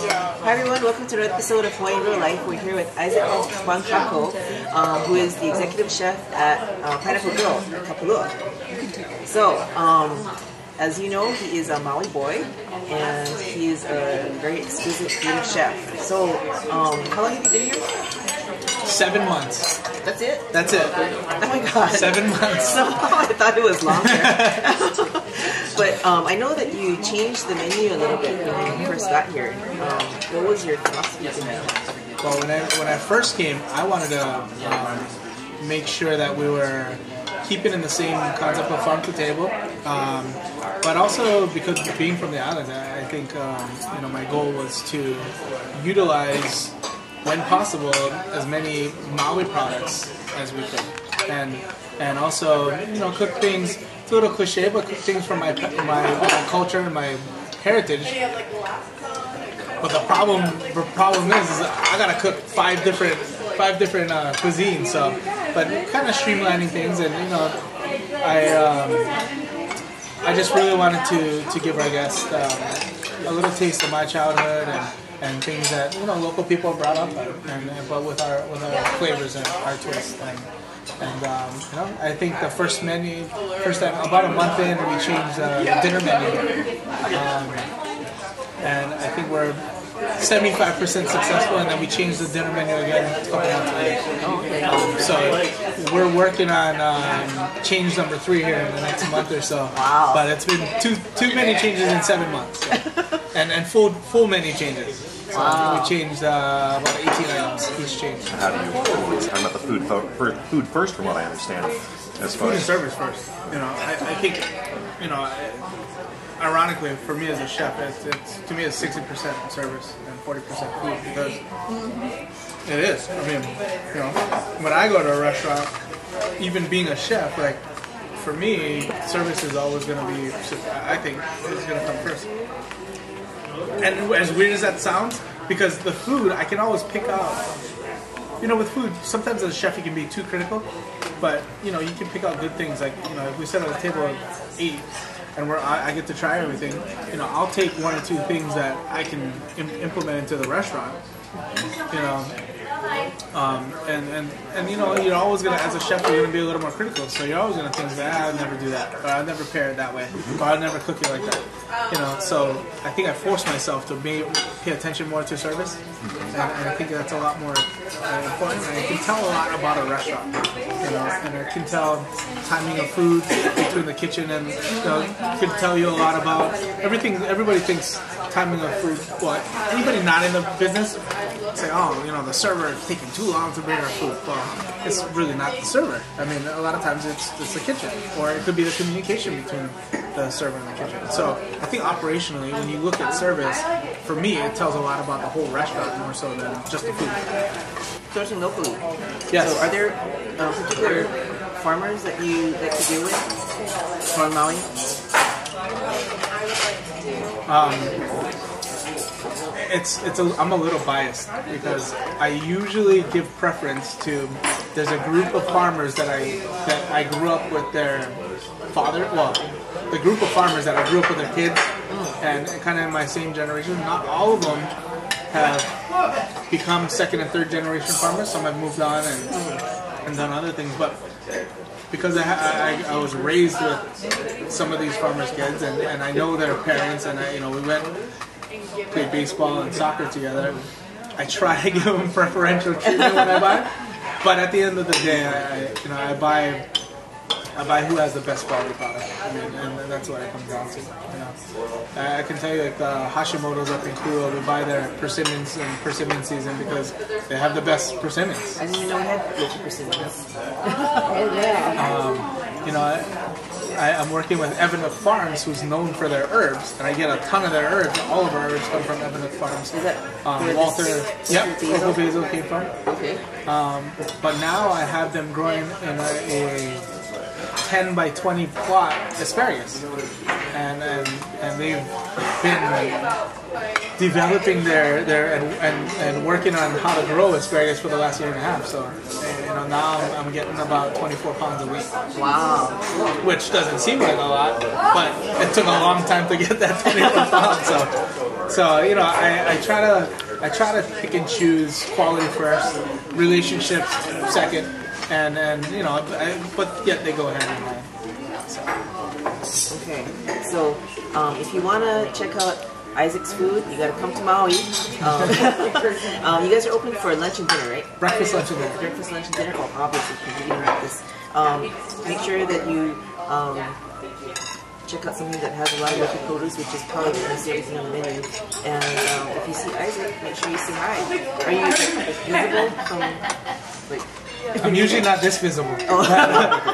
Hi everyone, welcome to another episode of Hawaii in Real Life. We're here with Isaac Bancaco, who is the executive chef at Pineapple Grill, Kapalua. So, as you know, he is a Maui boy, and he's a very exquisite creative chef. So, how long have you been here? 7 months. That's it? That's it. Oh my god. 7 months. So, I thought it was longer. But I know that you changed the menu a little bit when you first got here. What was your philosophy behind it? Well, when I first came, I wanted to make sure that we were keeping in the same concept of farm to table, but also because being from the islands, I think my goal was to utilize, when possible, as many Maui products as we could, and also cook things. It's a little cliche, but cook things from my culture and my heritage. But the problem is I gotta cook five different cuisines. So, but kind of streamlining things, and I just really wanted to give our guests a little taste of my childhood and things that local people brought up, but with our flavors and our twist. And I think the first time, about a month in, we changed the dinner menu, and I think we're 75% successful, and then we changed the dinner menu again a couple months later. So we're working on change number 3 here in the next month or so. Wow! But it's been too many changes in 7 months, and full menu changes. So we changed about 18 items each change. How do you talking about the food first, from what I understand? As far Food and as service first. I think ironically, for me as a chef, to me it's 60% service and 40% food, because it is. I mean, when I go to a restaurant, even being a chef, like, for me, service is always going to be, I think, it's going to come first. And as weird as that sounds, because the food, I can always pick out, with food, sometimes as a chef you can be too critical, but, you can pick out good things. Like, if we sit at a table of 8, and I get to try everything, I'll take 1 or 2 things that I can implement into the restaurant, you're always gonna, as a chef, you're gonna be a little more critical. So you're always gonna think that I'd never do that, or I'd never pair it that way, or I'd never cook it like that. So I think I force myself to pay attention more to service, and I think that's a lot more important. And I can tell a lot about a restaurant, and I can tell timing of food between the kitchen, and can tell you a lot about everything. Everybody thinks timing of food. Well, anybody not in the business say, the server is taking too long to bring our food. Well, it's really not the server. I mean, a lot of times it's the kitchen, or it could be the communication between the server and the kitchen. So I think operationally, when you look at service, for me, it tells a lot about the whole restaurant more so than just the food. Sourcing locally. Yes. So are there particular farmers that you deal with from Maui? I'm a little biased, because I usually give preference to, there's a group of farmers that I grew up with their father, the group of farmers that I grew up with their kids, and kind of in my same generation. Not all of them have become 2nd and 3rd generation farmers. Some have moved on and done other things, but because I was raised with some of these farmers' kids, and I know their parents, and we went played baseball and soccer together. I try to give them preferential treatment when I buy, but at the end of the day, I buy who has the best quality product. I mean, and that's what it comes down to. I can tell you, like, the Hashimoto's up in Kuro, we buy their persimmons in persimmon season because they have the best persimmons. I didn't even know we had local persimmons. Oh yeah. I'm working with Evanhook Farms, who's known for their herbs, and I get a ton of their herbs. All of our herbs come from Evanhook Farms. Is that Walter? Yep, local basil came from. Okay. But now I have them growing in a 10 by 20 plot asparagus, and they've been developing their and working on how to grow asparagus for the last 1.5 years. So You know, now I'm getting about 24 pounds a week. Wow. Which doesn't seem like a lot, but it took a long time to get that 24 pounds. So you know, I try to pick and choose quality first, relationships second, and you know, but yet they go hand in hand. Okay, so if you want to check out Isaac's food, you got to come to Maui. You guys are open for lunch and dinner, right? Breakfast, lunch, and dinner. Breakfast, lunch, and dinner. Oh, obviously, because you're eating breakfast. Make sure that you check out something that has a lot of local produce, which is probably going to see everything on the menu. And if you see Isaac, make sure you say hi. Are you visible from, like... I'm usually not this visible,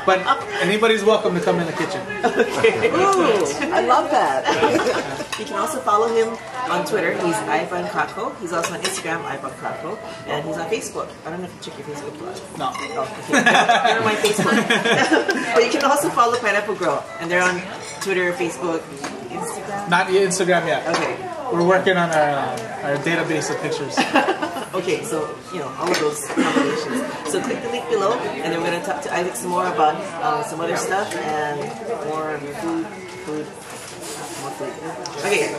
but anybody's welcome to come in the kitchen. Okay. Ooh, I love that. You can also follow him on Twitter. He's Bancaco. He's also on Instagram, Bancaco, and he's on Facebook. I don't know if you check your Facebook yet. No. Oh, okay. Never mind Facebook. But you can also follow Pineapple Grow, and they're on Twitter, Facebook, Instagram. Not yet Instagram yet. Okay. We're working on our database of pictures. Okay, so, you know, all of those combinations. So click the link below, and then we're going to talk to Isaac some more about some other stuff and more food. Okay.